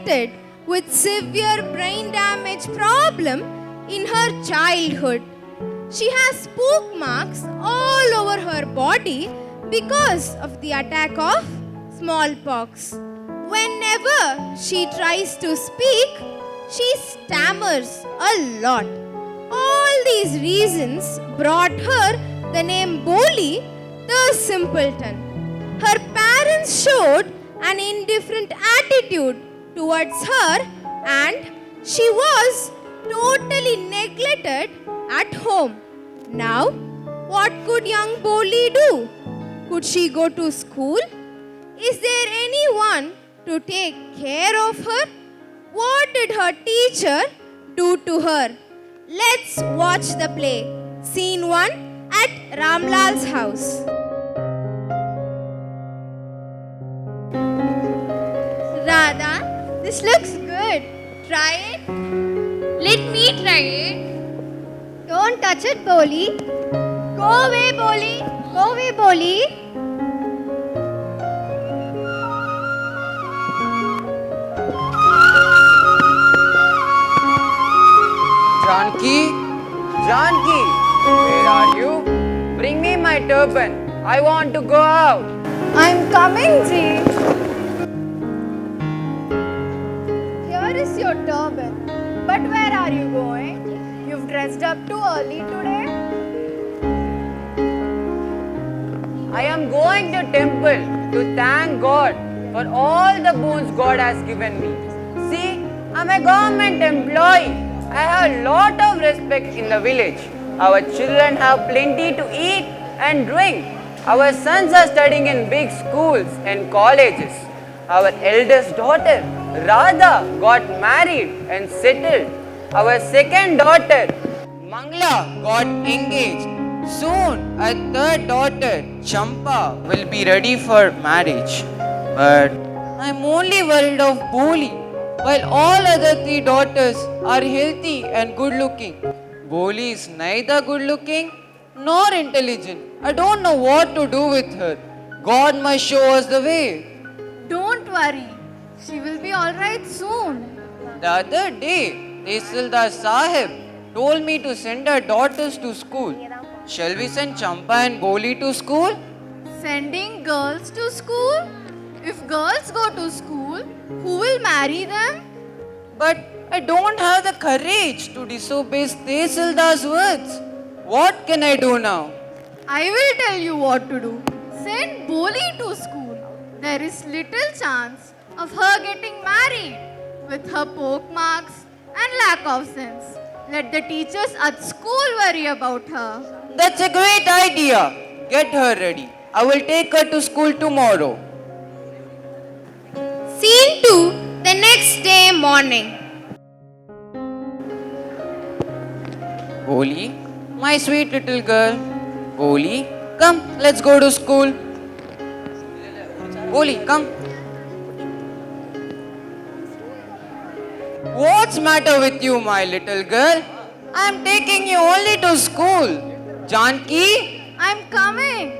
presented with severe brain damage problem in her childhood. She has poke marks all over her body because of the attack of smallpox. Whenever she tries to speak, she stammers a lot. All these reasons brought her the name Boli the simpleton. Her parents showed an indifferent attitude towards her and she was totally neglected at home. Now, what could young Boli do? Could she go to school? Is there anyone to take care of her? What did her teacher do to her? Let's watch the play. Scene 1 at Ramlal's house. Radha, this looks good. Try it. Let me try it. Don't touch it, Boli. Go away, Boli. Go away, Boli. Janki? Janki, where are you? Bring me my turban. I want to go out. I'm coming, Ji. Here is your turban. But where are you going? You've dressed up too early today. I am going to temple to thank God for all the boons God has given me. See, I'm a government employee. I have a lot of respect in the village. Our children have plenty to eat and drink. Our sons are studying in big schools and colleges. Our eldest daughter, Radha, got married and settled. Our second daughter, Mangla, got engaged. Soon, our third daughter, Champa, will be ready for marriage. But I'm only worried of Boli, while all other three daughters are healthy and good looking. Boli is neither good looking nor intelligent. I don't know what to do with her. God must show us the way. Don't worry. She will be alright soon. The other day, Tehsildar Sahib told me to send our daughters to school. Shall we send Champa and Boli to school? Sending girls to school? If girls go to school, who will marry them? But I don't have the courage to disobey Tehsildar's words. What can I do now? I will tell you what to do. Send Boli to school. There is little chance of her getting married with her poke marks and lack of sense. Let the teachers at school worry about her. That's a great idea. Get her ready. I will take her to school tomorrow. Scene 2, the next day morning. Boli, my sweet little girl. Boli, come, let's go to school. Boli, come. What's matter with you, my little girl? I'm taking you only to school. Janki? I'm coming.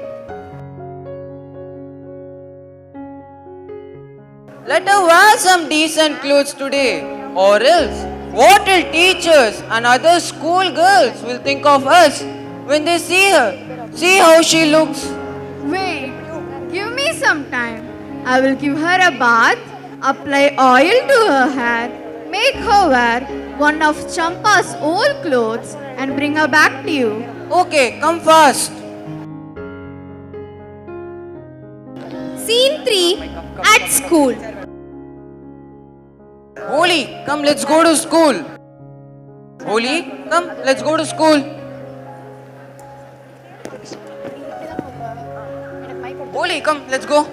Let her wear some decent clothes today, or else what will teachers and other school girls will think of us when they see her? See how she looks. Wait, give me some time. I will give her a bath, apply oil to her hair, make her wear one of Champa's old clothes and bring her back to you. Okay, come fast. Scene 3, at school. Boli, come, let's go to school. Boli, come, let's go to school. Boli, come, let's go.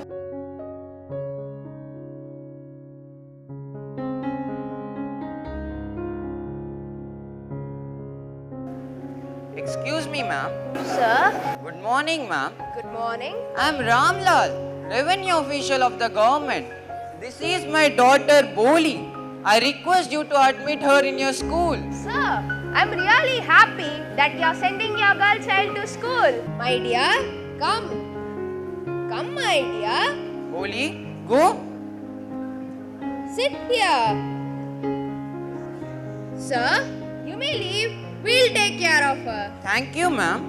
Excuse me, ma'am. Sir, Good morning, ma'am. good morning. I'm Ramlal, revenue official of the government. This is my daughter Boli. I request you to admit her in your school. Sir, I'm really happy that you're sending your girl child to school. My dear, come. Come, my dear. Boli, go. Sit here. Sir, you may leave. We'll take care of her. Thank you, ma'am.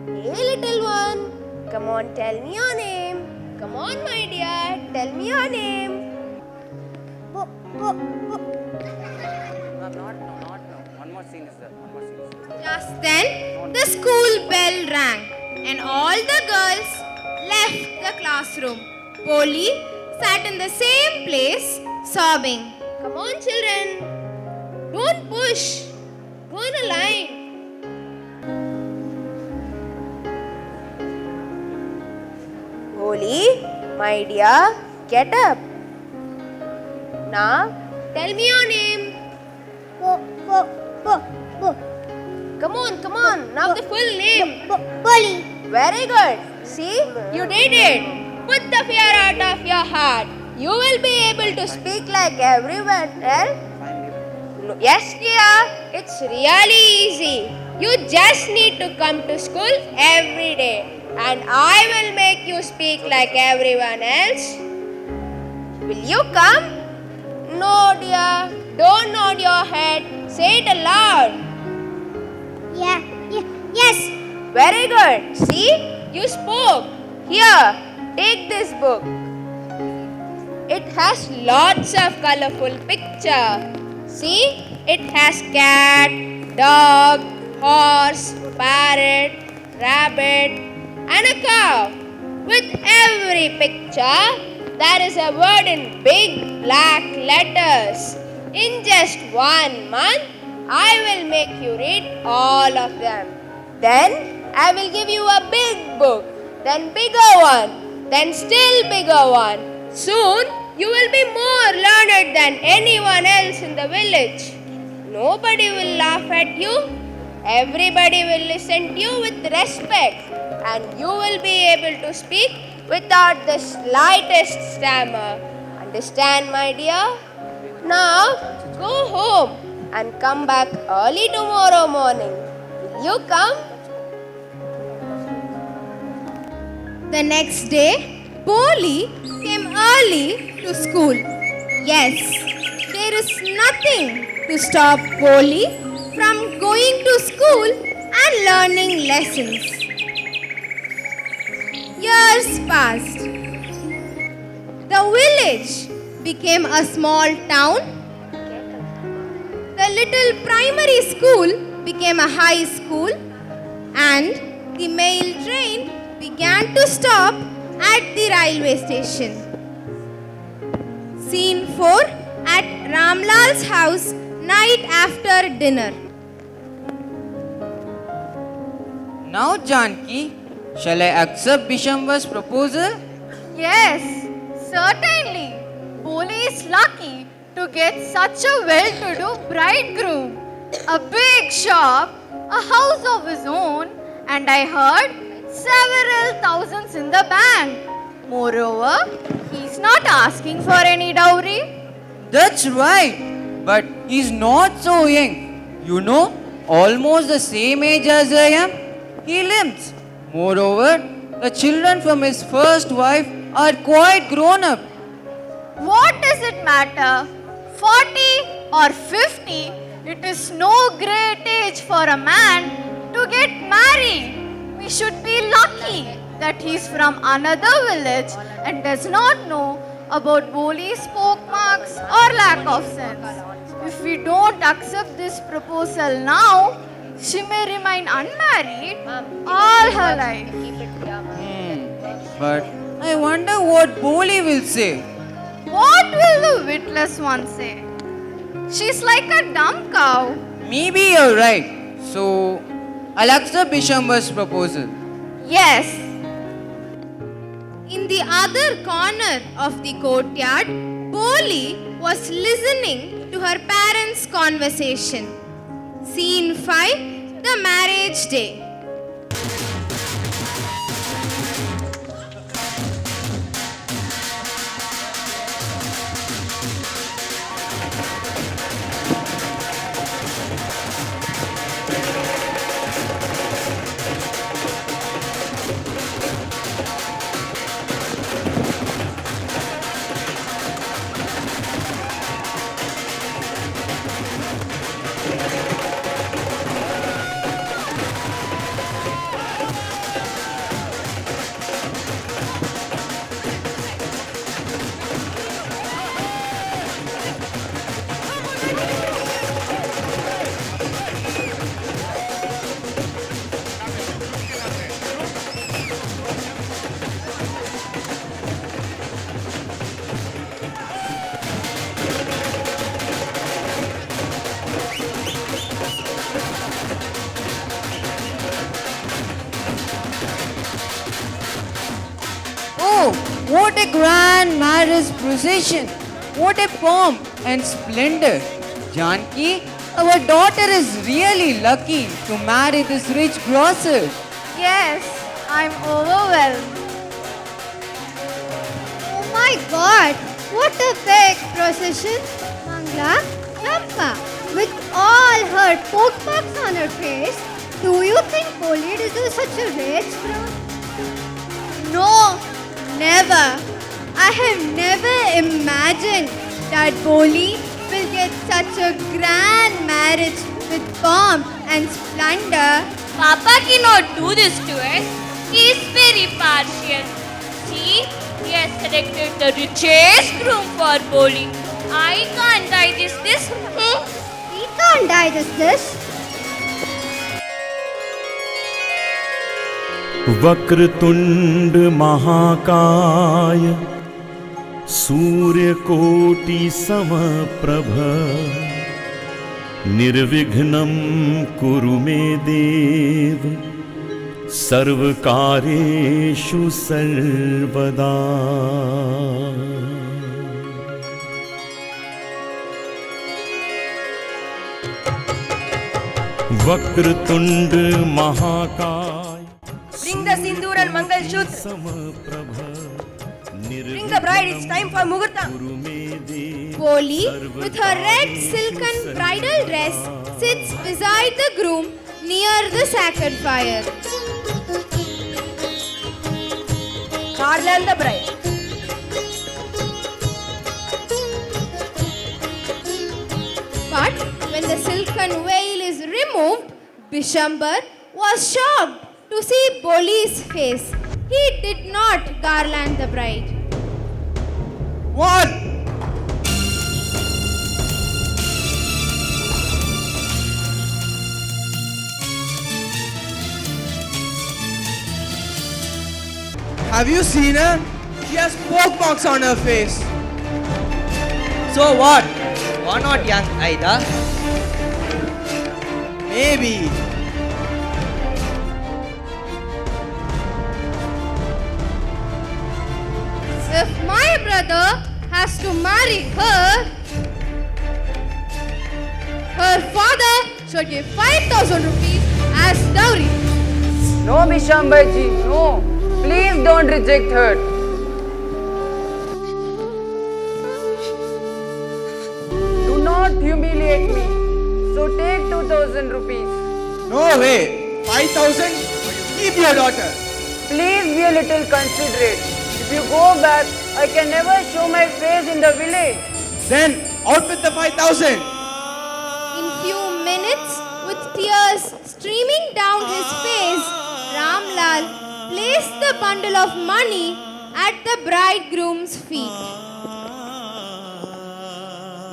Hey, little one. Come on, tell me your name. Come on, my dear. Tell me your name. Not no. One more scene is there. Just then, the school bell rang and all the girls left the classroom. Polly sat in the same place, sobbing. Come on, children. Don't push. Go in a line. Polly, my dear, get up. Now, tell me your name. Come on. Now the full name. Polly. Very good. See, you did it. Put the fear out of your heart. You will be able to speak like everyone else. No, yes, dear. It's really easy. You just need to come to school every day, and I will make you speak like everyone else. Will you come? No, dear. Don't nod your head. Say it aloud. Yes. Very good. See, you spoke. Here, take this book. It has lots of colorful pictures. See, it has cat, dog, horse, parrot, rabbit, and a cow. With every picture, there is a word in big black letters. In just 1 month, I will make you read all of them. Then I will give you a big book, then bigger one, then still bigger one. Soon you will be more learned than anyone else in the village. Nobody will laugh at you. Everybody will listen to you with respect, and you will be able to speak without the slightest stammer. Understand, my dear? Now go home and come back early tomorrow morning. Will you come? The next day, Polly came early to school. Yes, there is nothing to stop Polly from going to school and learning lessons. Years passed. The village became a small town. The little primary school became a high school, and the mail train began to stop at the railway station. Scene 4 at Ramlal's house night after dinner. Now, Janki, shall I accept Bishambar's proposal? Yes, certainly. Polly is lucky to get such a well-to-do bridegroom. A big shop, a house of his own, and I heard several thousands in the bank. Moreover, he's not asking for any dowry. That's right. But he's not so young. You know, almost the same age as I am. He limps. Moreover, the children from his first wife are quite grown up. What does it matter? 40 or 50, it is no great age for a man to get married. We should be lucky that he's from another village and does not know about Boli's pokemarks or lack of sense. If we don't accept this proposal now, she may remain unmarried all her life. But I wonder what Boli will say. What will the witless one say? She's like a dumb cow. Maybe you're right. So, I'll accept Bishambar's proposal. Yes. In the other corner of the courtyard, Polly was listening to her parents' conversation. Scene 5, the marriage day. What a grand marriage procession! What a pomp and splendor! Janki, our daughter is really lucky to marry this rich grocer. Yes, I'm overwhelmed. Oh my God, what a big procession. Mangla, Champa, with all her pokemarks on her face, do you think Boli deserves such a rich groom? No, never. I have never imagined that Boli will get such a grand marriage with pomp and splendor. Papa cannot do this to us. He is very partial. See, he has selected the richest groom for Boli. I can't digest this. We can't digest this. Vakratunda महाकाय सूर्यकोटि समप्रभ निर्विघ्नं कुरु मे देव सर्वकार्येषु सर्वदा। वक्रतुंड महाकाय Bring the sindoor and Mangal Shutra. Bring the bride, it's time for Muhurta. Boli, with her red silken bridal dress, sits beside the groom near the sacred fire. Garland the bride. But when the silken veil is removed, Bishambar was shocked to see Boli's face. He did not garland the bride. What? Have you seen her? She has pokemarks on her face. So what? Why not young Aida? Maybe. If my brother has to marry her, her father should give 5,000 rupees as dowry. No, Bishambarji, no. Please don't reject her. Do not humiliate me. So take 2,000 rupees. No way. 5,000? Keep your daughter. Please be a little considerate. If you go back, I can never show my face in the village. Then out with the 5,000. In few minutes, with tears streaming down his face, Ramlal placed the bundle of money at the bridegroom's feet.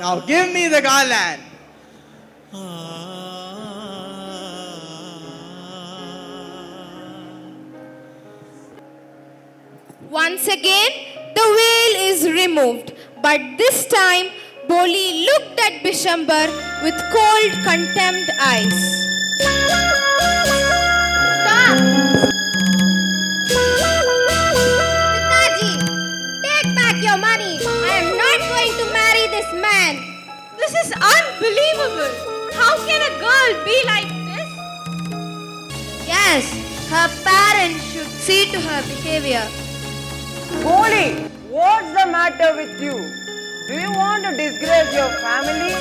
Now give me the garland. Once again, the veil is removed, but this time Boli looked at Bishambar with cold contempt eyes. Stop! Pitaji, take back your money. I am not going to marry this man. This is unbelievable. How can a girl be like this? Yes, her parents should see to her behavior. Boli, what's the matter with you? Do you want to disgrace your family?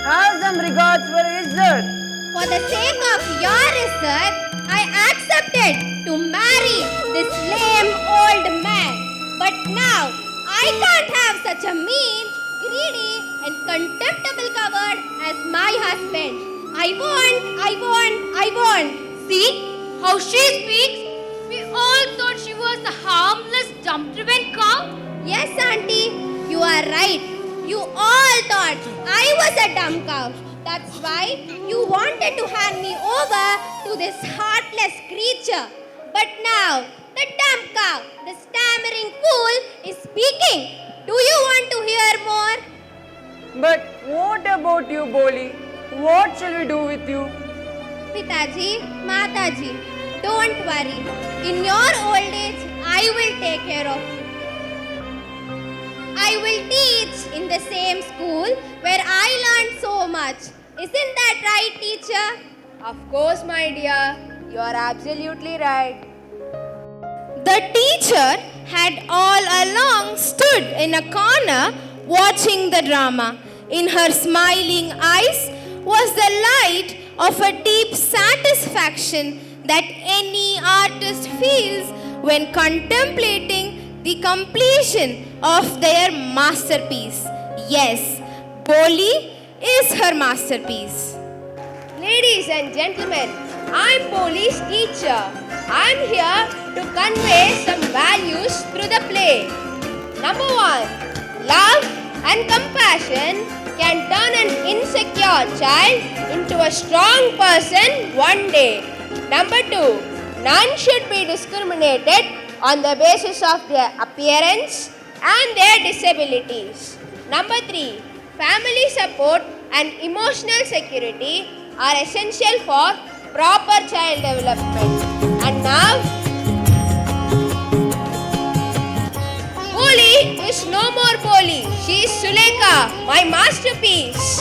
Have some regards for Izzat. For the sake of your Izzat, I accepted to marry this lame old man. But now, I can't have such a mean, greedy and contemptible coward as my husband. I want. See how she speaks? We all thought she was a harmless, dumb-driven cow. Yes, auntie, you are right. You all thought I was a dumb cow. That's why you wanted to hand me over to this heartless creature. But now, the dumb cow, the stammering fool, is speaking. Do you want to hear more? But what about you, Boli? What shall we do with you? Pitaji, Mataji, don't worry. In your old age, I will take care of you. I will teach in the same school where I learned so much. Isn't that right, teacher? Of course, my dear. You are absolutely right. The teacher had all along stood in a corner watching the drama. In her smiling eyes was the light of a deep satisfaction that any artist feels when contemplating the completion of their masterpiece. Yes, Boli is her masterpiece. Ladies and gentlemen, I'm Poli's teacher. I'm here to convey some values through the play. Number 1, love and compassion can turn an insecure child into a strong person one day. Number 2, none should be discriminated on the basis of their appearance and their disabilities. Number 3, family support and emotional security are essential for proper child development. And now, Boli is no more Boli. She is Sulekha, my masterpiece.